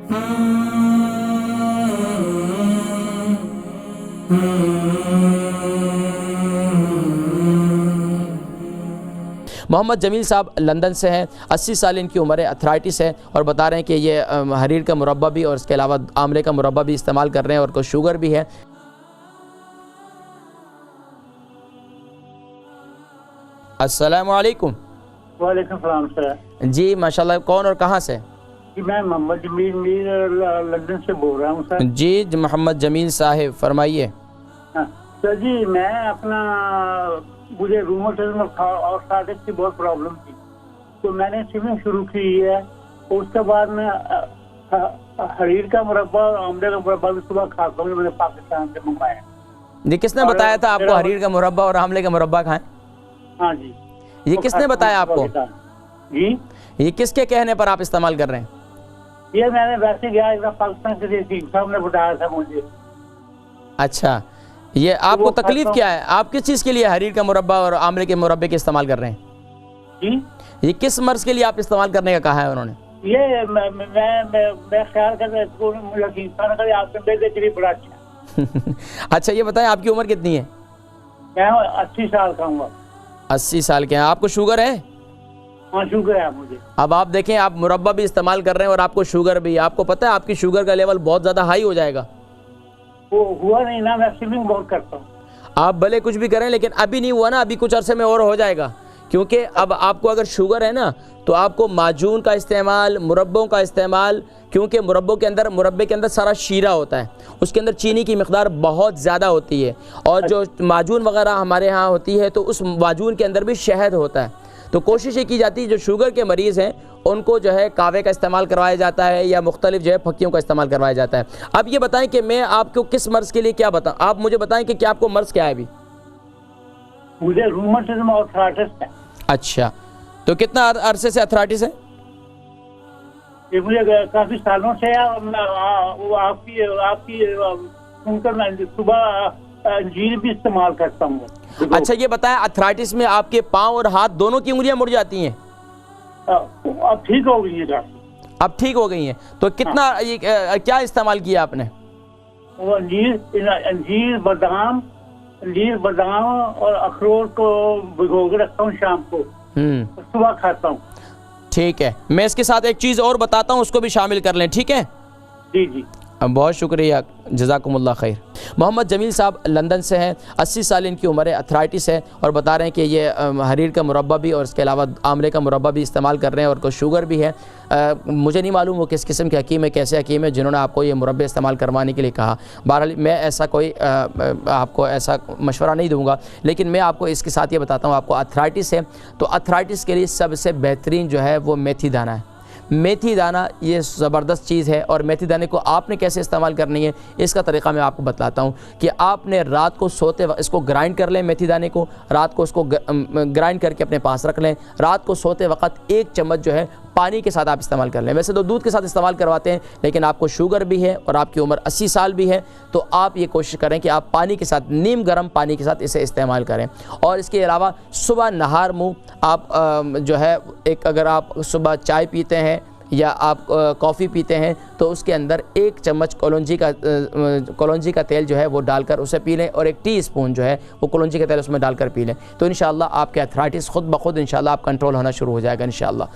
मोहम्मद जमील साहब लंदन से हैं, 80 साल इनकी उम्र है, अथराइटिस है और बता रहे हैं कि ये हरीर का मुरब्बा भी और इसके अलावा आमले का मुरब्बा भी इस्तेमाल कर रहे हैं और को शुगर भी है। अस्सलाम वालेकुम। वालेकुम सलाम सर। जी माशाल्लाह, कौन और कहाँ से? जी मैं मोहम्मद जमील लंदन से बोल रहा हूँ सर। जी मोहम्मद जमील साहिब फरमाइए। हाँ, सर जी मैं अपना मुझे रूमेटिज्म और साइटिस की बहुत प्रॉब्लम थी, तो मैंने स्विमिंग शुरू की है। उसके बाद मैं हरीर का मुरब्बा और आमले का मुरब्बा भी सुबह खाता हूँ, मैंने पाकिस्तान से मंगवाया। जी किसने बताया था आपको हरीर का मुरब्बा और आमले का मुरब्बा खाएं? हाँ जी। ये किसने बताया आपको? जी ये किसके कहने पर आप इस्तेमाल कर रहे हैं? ये मैंने वैसे गया एक पाकिस्तान से साहब ने बताया था मुझे। अच्छा, ये आपको तकलीफ क्या है? आप किस चीज़ के लिए हरीर का मुरब्बा और आमले के मुरब्बे के इस्तेमाल कर रहे हैं? जी ये किस मर्ज के लिए आप इस्तेमाल करने का कहा है उन्होंने? ये मैं ख्याल कर आपके बड़ा अच्छा। अच्छा ये बताएं आपकी उम्र कितनी है? मैं 80 साल का हूँ। 80 साल के हैं। आपको शुगर है? हाँ शुगर है मुझे। अब आप देखें, आप मुरब्बा भी इस्तेमाल कर रहे हैं और आपको शुगर भी। आपको पता है आपकी शुगर का लेवल बहुत ज़्यादा हाई हो जाएगा। वो हुआ नहीं ना, मैं स्विमिंग बहुत करता हूँ। आप भले कुछ भी करें लेकिन अभी नहीं हुआ ना, अभी कुछ अरसे में और हो जाएगा। क्योंकि अब आपको अगर शुगर है ना तो आपको माजून का इस्तेमाल, मुरब्बों का इस्तेमाल, क्योंकि मुरब्बे के अंदर सारा शीरा होता है, उसके अंदर चीनी की मिकदार बहुत ज़्यादा होती है और जो माजून वगैरह हमारे यहाँ होती है तो उस माजून के अंदर भी शहद होता है। तो कोशिश ये की जाती है जो शुगर के मरीज़ हैं उनको जो है कावे का इस्तेमाल करवाया जाता है या मुख्तलिफ जो है फक्कियों का इस्तेमाल करवाया जाता है। अब ये बताएं कि मैं आपको किस मर्ज़ के लिए क्या बताऊँ, आप मुझे बताएं कि क्या आपको मर्ज़ क्या है अभी? मुझे रूमेटिज्म और अर्थराइटिस है। अच्छा, तो कितना अरसे से अर्थराइटिस है? ये मुझे काफी सालों से है। आपकी सुनकर मैं सुबह अंजीर भी इस्तेमाल करता हूँ। अच्छा ये बताएं, अर्थराइटिस में आपके पाँव और हाथ दोनों की उंगलियां मुड़ जाती हैं? अब ठीक हो गई है। अब ठीक हो गई हैं। तो कितना ये क्या इस्तेमाल किया आपने? वो अंजीर बादाम और अखरोट को भिगो के रखता हूँ, शाम को सुबह खाता हूँ। ठीक है, मैं इसके साथ एक चीज़ और बताता हूँ, उसको भी शामिल कर लें। ठीक है जी जी, बहुत शुक्रिया, जज़ाकुमुल्लाह खैर। मोहम्मद जमील साहब लंदन से हैं, 80 साल इनकी उम्र है, अथराइटिस है और बता रहे हैं कि ये हरीर का मुरब्बा भी और इसके अलावा आमले का मुरब्बा भी इस्तेमाल कर रहे हैं और को शुगर भी है। मुझे नहीं मालूम वो किस किस्म के हकीम है, कैसे हकीम है जिन्होंने आपको ये मुरब्बे इस्तेमाल करवाने के लिए कहा। बहरहाल मैं ऐसा कोई आपको ऐसा मशवरा नहीं दूँगा, लेकिन मैं आपको इसके साथ ये बताता हूँ, आपको अथराइटिस है तो अथराइटिस के लिए सबसे बेहतरीन जो है वो मेथी दाना है। मेथी दाना ये ज़बरदस्त चीज़ है और मेथी दाने को आपने कैसे इस्तेमाल करनी है इसका तरीक़ा मैं आपको बतलाता हूँ कि आपने रात को सोते वक्त इसको ग्राइंड कर लें, मेथी दाने को रात को इसको ग्राइंड करके अपने पास रख लें। रात को सोते वक्त 1 चम्मच जो है पानी के साथ आप इस्तेमाल कर लें। वैसे तो दूध के साथ इस्तेमाल करवाते हैं, लेकिन आपको शुगर भी है और आपकी उम्र 80 साल भी है तो आप ये कोशिश करें कि आप पानी के साथ, नीम गर्म पानी के साथ इसे इस्तेमाल करें। और इसके अलावा सुबह नहार मुँह आप जो है एक, अगर आप सुबह चाय पीते हैं या आप कॉफ़ी पीते हैं तो उसके अंदर 1 चम्मच कलौंजी का तेल जो है वो डालकर उसे पी लें और 1 टीस्पून जो है वो कलौंजी का तेल उसमें डालकर पी लें। तो इंशाअल्लाह आपके अर्थराइटिस खुद ब खुद इंशाअल्लाह आप कंट्रोल होना शुरू हो जाएगा इंशाअल्लाह।